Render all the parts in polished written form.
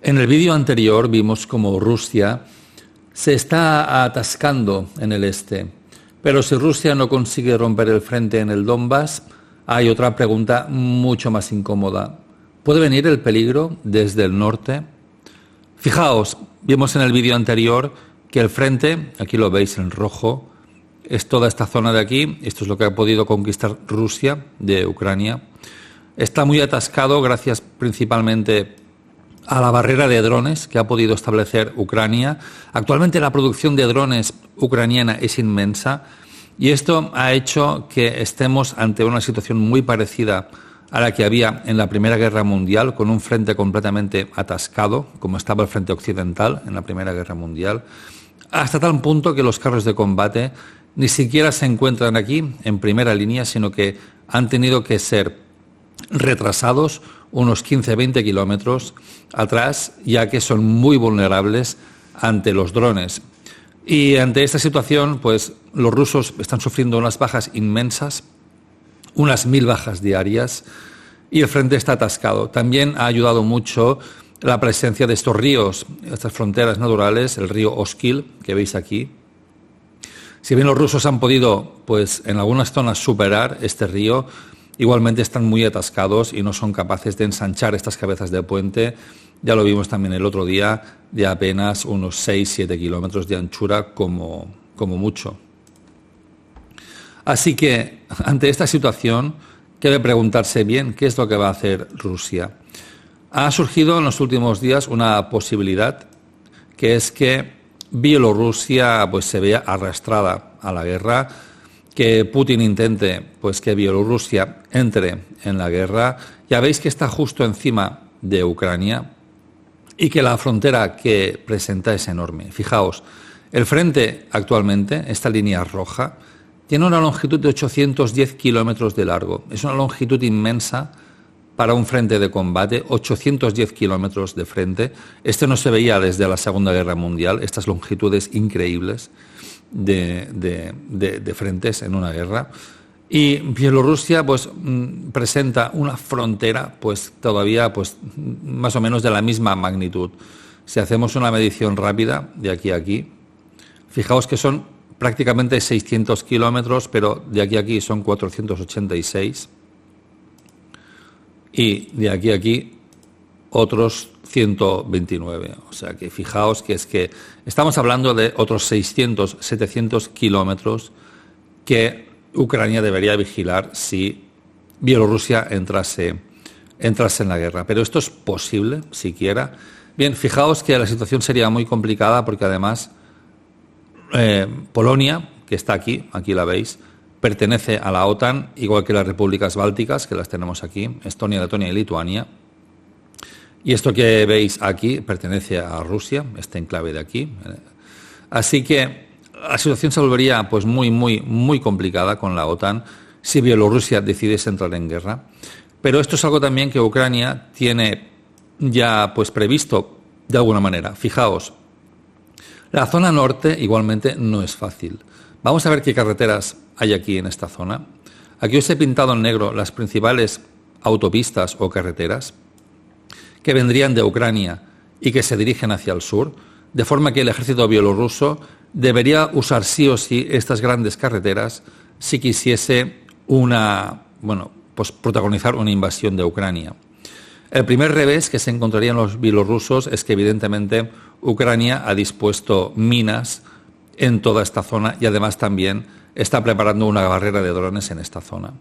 En el vídeo anterior vimos cómo Rusia se está atascando en el este, pero si Rusia no consigue romper el frente en el Donbass, hay otra pregunta mucho más incómoda. ¿Puede venir el peligro desde el norte? Fijaos, vimos en el vídeo anterior que el frente, aquí lo veis en rojo, es toda esta zona de aquí. Esto es lo que ha podido conquistar Rusia de Ucrania. Está muy atascado gracias principalmente a la barrera de drones que ha podido establecer Ucrania. Actualmente la producción de drones ucraniana es inmensa y esto ha hecho que estemos ante una situación muy parecida a la que había en la Primera Guerra Mundial, con un frente completamente atascado, como estaba el frente occidental en la Primera Guerra Mundial, hasta tal punto que los carros de combate ni siquiera se encuentran aquí en primera línea, sino que han tenido que ser retrasados unos 15-20 kilómetros atrás, ya que son muy vulnerables ante los drones. Y ante esta situación, pues los rusos están sufriendo unas bajas inmensas, unas 1000 bajas diarias, y el frente está atascado. También ha ayudado mucho la presencia de estos ríos, estas fronteras naturales, el río Oskil, que veis aquí. Si bien los rusos han podido, pues en algunas zonas superar este río, igualmente están muy atascados y no son capaces de ensanchar estas cabezas de puente. Ya lo vimos también el otro día, de apenas unos 6-7 kilómetros de anchura como mucho. Así que, ante esta situación, debe preguntarse bien qué es lo que va a hacer Rusia. Ha surgido en los últimos días una posibilidad, que es que Bielorrusia pues, se vea arrastrada a la guerra, que Putin intente pues, que Bielorrusia entre en la guerra. Ya veis que está justo encima de Ucrania y que la frontera que presenta es enorme. Fijaos, el frente actualmente, esta línea roja, tiene una longitud de 810 kilómetros de largo. Es una longitud inmensa para un frente de combate, 810 kilómetros de frente. Este no se veía desde la Segunda Guerra Mundial, estas longitudes increíbles de frentes en una guerra. Y Bielorrusia pues presenta una frontera pues todavía pues más o menos de la misma magnitud. Si hacemos una medición rápida de aquí a aquí, fijaos que son prácticamente 600 kilómetros, pero de aquí a aquí son 486 y de aquí a aquí otros 129. O sea que fijaos que es que estamos hablando de otros 600, 700 kilómetros que Ucrania debería vigilar si Bielorrusia entrase en la guerra. Pero esto es posible, siquiera. Bien, fijaos que la situación sería muy complicada porque además Polonia, que está aquí la veis, pertenece a la OTAN, igual que las repúblicas bálticas, que las tenemos aquí, Estonia, Letonia y Lituania. Y esto que veis aquí pertenece a Rusia, este enclave de aquí. Así que la situación se volvería pues muy complicada con la OTAN si Bielorrusia decidiese entrar en guerra. Pero esto es algo también que Ucrania tiene ya pues previsto de alguna manera. Fijaos, la zona norte igualmente no es fácil. Vamos a ver qué carreteras hay aquí en esta zona. Aquí os he pintado en negro las principales autopistas o carreteras que vendrían de Ucrania y que se dirigen hacia el sur, de forma que el ejército bielorruso debería usar sí o sí estas grandes carreteras si quisiese protagonizar una invasión de Ucrania. El primer revés que se encontrarían los bielorrusos es que evidentemente Ucrania ha dispuesto minas en toda esta zona y además también está preparando una barrera de drones en esta zona.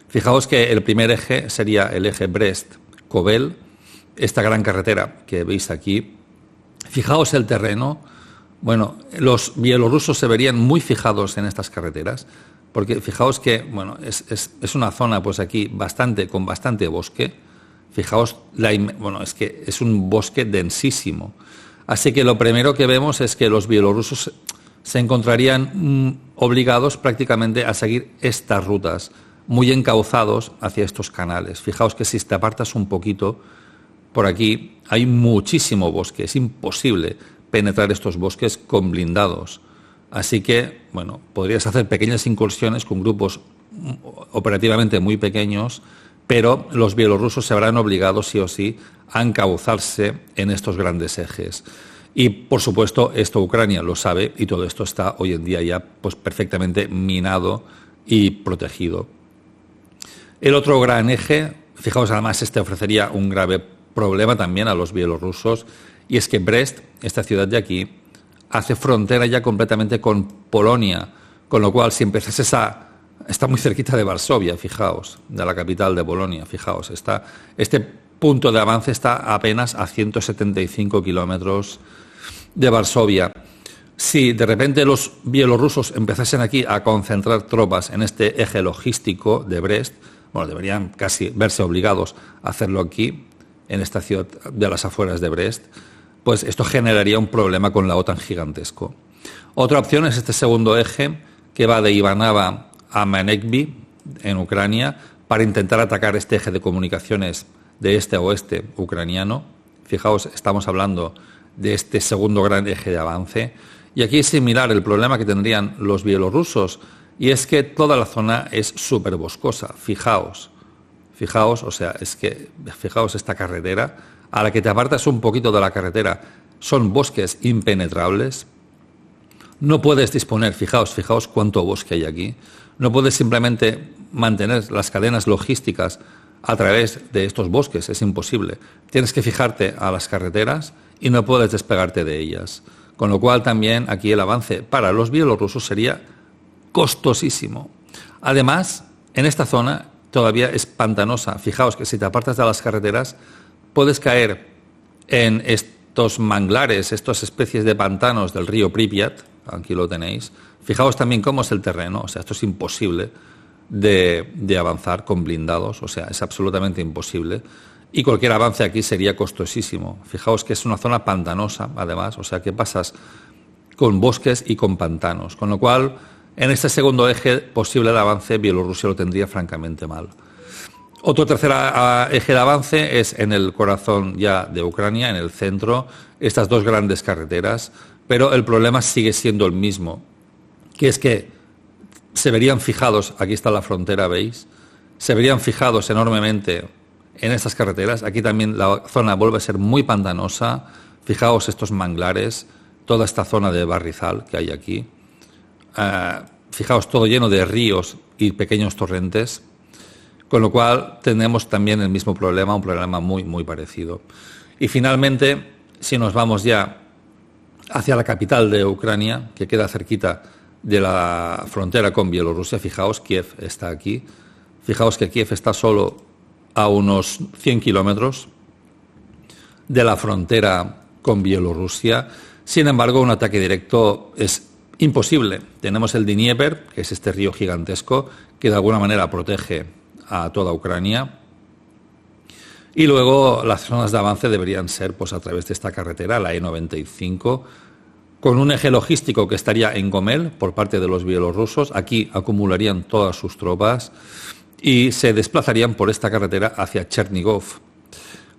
Fijaos que el primer eje sería el eje Brest-Kovel, esta gran carretera que veis aquí. Fijaos el terreno. Bueno, los bielorrusos se verían muy fijados en estas carreteras, porque fijaos que es una zona pues aquí con bastante bosque. Fijaos, es que es un bosque densísimo. Así que lo primero que vemos es que los bielorrusos se encontrarían obligados prácticamente a seguir estas rutas, muy encauzados hacia estos canales. Fijaos que si te apartas un poquito, por aquí hay muchísimo bosque, es imposible penetrar estos bosques con blindados. Así que, podrías hacer pequeñas incursiones con grupos operativamente muy pequeños, pero los bielorrusos se verán obligados sí o sí a encauzarse en estos grandes ejes. Y, por supuesto, esto Ucrania lo sabe y todo esto está hoy en día ya pues, perfectamente minado y protegido. El otro gran eje, fijaos, además este ofrecería un grave problema también a los bielorrusos, y es que Brest, esta ciudad de aquí, hace frontera ya completamente con Polonia, con lo cual si empezases está muy cerquita de Varsovia, fijaos, de la capital de Polonia, fijaos, este punto de avance está apenas a 175 kilómetros de Varsovia. Si de repente los bielorrusos empezasen aquí a concentrar tropas en este eje logístico de Brest, bueno, deberían casi verse obligados a hacerlo aquí, en esta ciudad de las afueras de Brest, pues esto generaría un problema con la OTAN gigantesco. Otra opción es este segundo eje que va de Ivanava a Manekbi, en Ucrania, para intentar atacar este eje de comunicaciones de este a oeste ucraniano. Fijaos, estamos hablando de este segundo gran eje de avance. Y aquí es similar el problema que tendrían los bielorrusos, y es que toda la zona es súper boscosa. Fijaos, o sea, fijaos esta carretera, a la que te apartas un poquito de la carretera, son bosques impenetrables. No puedes disponer, fijaos cuánto bosque hay aquí. No puedes simplemente mantener las cadenas logísticas a través de estos bosques, es imposible. Tienes que fijarte a las carreteras y no puedes despegarte de ellas. Con lo cual también aquí el avance para los bielorrusos sería costosísimo. Además, en esta zona todavía es pantanosa. Fijaos que si te apartas de las carreteras puedes caer en estos manglares, estas especies de pantanos del río Pripyat. Aquí lo tenéis. Fijaos también cómo es el terreno, o sea, esto es imposible de avanzar con blindados, o sea, es absolutamente imposible. Y cualquier avance aquí sería costosísimo. Fijaos que es una zona pantanosa, además, o sea, que pasas con bosques y con pantanos. Con lo cual, en este segundo eje posible de avance, Bielorrusia lo tendría francamente mal. Otro tercer eje de avance es en el corazón ya de Ucrania, en el centro, estas dos grandes carreteras, pero el problema sigue siendo el mismo, que es que se verían fijados, aquí está la frontera, ¿veis? Se verían fijados enormemente en estas carreteras. Aquí también la zona vuelve a ser muy pantanosa. Fijaos estos manglares, toda esta zona de barrizal que hay aquí. Fijaos, todo lleno de ríos y pequeños torrentes, con lo cual tenemos también el mismo problema, un problema muy, muy parecido. Y finalmente, si nos vamos ya hacia la capital de Ucrania, que queda cerquita de la frontera con Bielorrusia, fijaos, Kiev está aquí. Fijaos que Kiev está solo a unos 100 kilómetros de la frontera con Bielorrusia. Sin embargo, un ataque directo es imposible. Tenemos el Dnieper, que es este río gigantesco que de alguna manera protege a toda Ucrania. Y luego las zonas de avance deberían ser pues, a través de esta carretera, la E95, con un eje logístico que estaría en Gomel por parte de los bielorrusos. Aquí acumularían todas sus tropas y se desplazarían por esta carretera hacia Chernigov.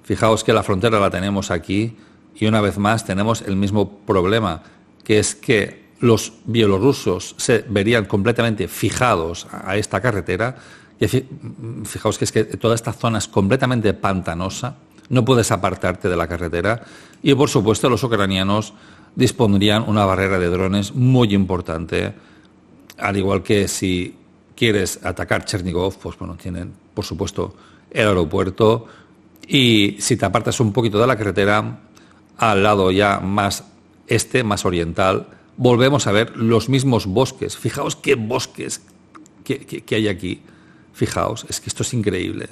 Fijaos que la frontera la tenemos aquí y una vez más tenemos el mismo problema, que es que los bielorrusos se verían completamente fijados a esta carretera. Y fijaos que es que toda esta zona es completamente pantanosa, no puedes apartarte de la carretera y por supuesto los ucranianos dispondrían una barrera de drones muy importante, al igual que si quieres atacar Chernigov, pues bueno, tienen por supuesto el aeropuerto y si te apartas un poquito de la carretera, al lado ya más más oriental, volvemos a ver los mismos bosques. Fijaos qué bosques que hay aquí. Fijaos, es que esto es increíble,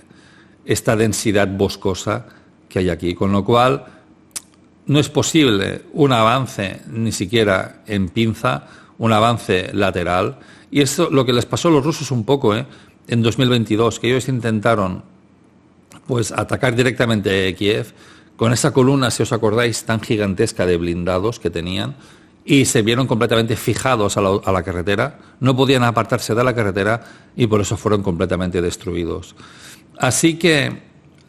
esta densidad boscosa que hay aquí, con lo cual no es posible un avance ni siquiera en pinza, un avance lateral. Y esto lo que les pasó a los rusos un poco en 2022, que ellos intentaron pues atacar directamente Kiev con esa columna, si os acordáis, tan gigantesca de blindados que tenían, y se vieron completamente fijados a la carretera, no podían apartarse de la carretera y por eso fueron completamente destruidos. Así que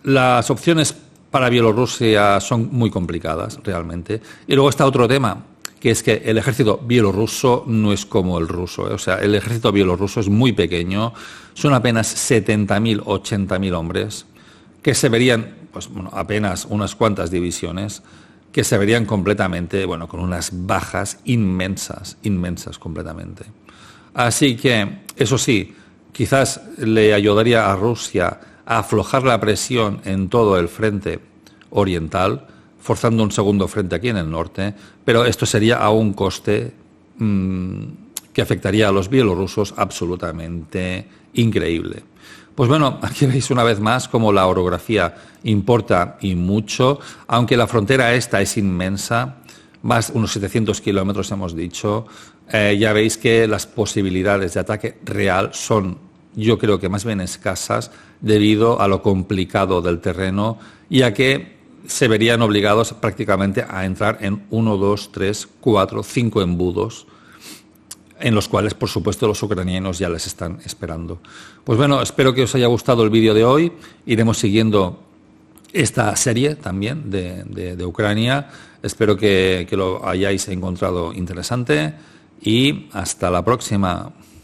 las opciones para Bielorrusia son muy complicadas, realmente. Y luego está otro tema, que es que el ejército bielorruso no es como el ruso. O sea, el ejército bielorruso es muy pequeño, son apenas 70.000, 80.000 hombres, que se verían pues, bueno, apenas unas cuantas divisiones que se verían completamente, bueno, con unas bajas inmensas, inmensas completamente. Así que, eso sí, quizás le ayudaría a Rusia a aflojar la presión en todo el frente oriental, forzando un segundo frente aquí en el norte, pero esto sería a un coste que afectaría a los bielorrusos absolutamente increíble. Pues bueno, aquí veis una vez más cómo la orografía importa y mucho, aunque la frontera esta es inmensa, más unos 700 kilómetros hemos dicho, ya veis que las posibilidades de ataque real son, yo creo que más bien escasas, debido a lo complicado del terreno y a que se verían obligados prácticamente a entrar en 1, 2, 3, 4, 5 embudos, en los cuales, por supuesto, los ucranianos ya les están esperando. Pues bueno, espero que os haya gustado el vídeo de hoy. Iremos siguiendo esta serie también de Ucrania. Espero que lo hayáis encontrado interesante y hasta la próxima.